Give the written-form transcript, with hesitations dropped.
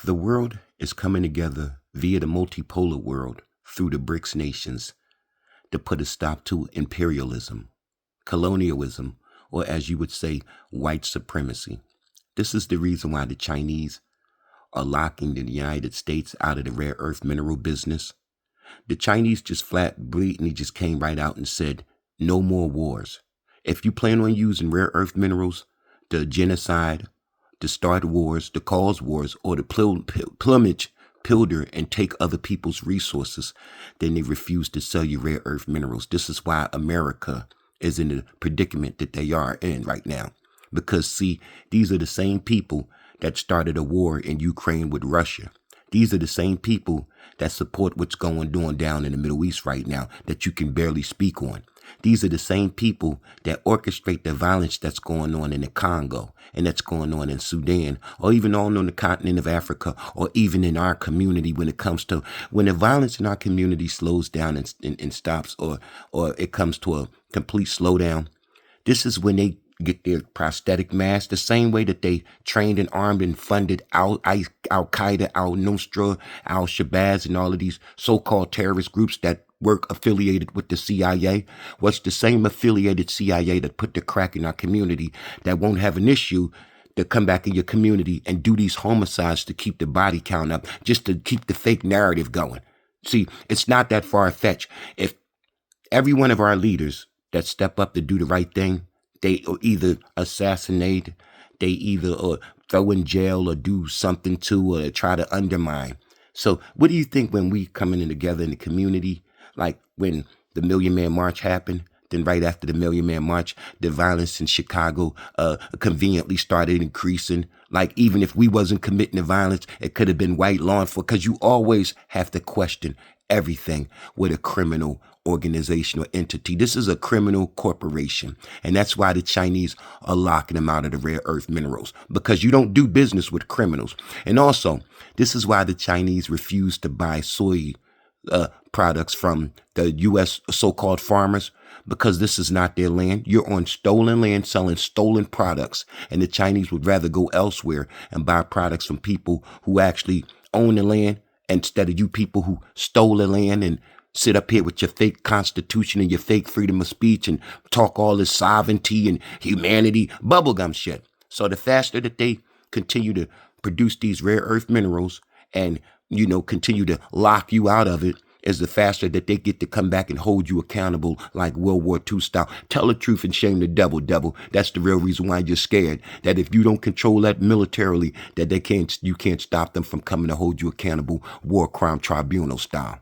The world is coming together via the multipolar world through the BRICS nations to put a stop to imperialism, colonialism, or as you would say, white supremacy. This is the reason why the Chinese are locking the United States out of the rare earth mineral business. The Chinese just flat blatantly just came right out and said, no more wars. If you plan on using rare earth minerals to genocide, to start wars, to cause wars, or to plumage, pilder, and take other people's resources, then they refuse to sell you rare earth minerals. This is why America is in the predicament that they are in right now. Because, see, these are the same people that started a war in Ukraine with Russia. These are the same people that support what's going on down in the Middle East right now that you can barely speak on. These are the same people that orchestrate the violence that's going on in the Congo and that's going on in Sudan, or even on the continent of Africa, or even in our community when it comes to when the violence in our community slows down and stops, or it comes to a complete slowdown. This is when they get their prosthetic masks, the same way that they trained and armed and funded Al-Qaeda, Al-Nusra, Al-Shabaab, and all of these so-called terrorist groups that work affiliated with the CIA. What's the same affiliated CIA that put the crack in our community that won't have an issue to come back in your community and do these homicides to keep the body count up, just to keep the fake narrative going. See, it's not that far-fetched. If every one of our leaders that step up to do the right thing, they either assassinate, they either throw in jail or do something to try to undermine. So what do you think when we coming in together in the community, like when the Million Man March happened, then right after the Million Man March, the violence in Chicago conveniently started increasing. Like even if we wasn't committing the violence, it could have been white law enforcement, because you always have to question everything with a criminal organization or entity. This is a criminal corporation. And that's why the Chinese are locking them out of the rare earth minerals, because you don't do business with criminals. And also, this is why the Chinese refuse to buy soy products from the U.S. so-called farmers, because this is not their land. You're on stolen land selling stolen products. And the Chinese would rather go elsewhere and buy products from people who actually own the land, instead of you people who stole the land and sit up here with your fake constitution and your fake freedom of speech and talk all this sovereignty and humanity bubblegum shit. So the faster that they continue to produce these rare earth minerals and, continue to lock you out of it, is the faster that they get to come back and hold you accountable like World War II style. Tell the truth and shame the devil, devil. That's the real reason why you're scared. That if you don't control that militarily, that you can't stop them from coming to hold you accountable, war crime tribunal style.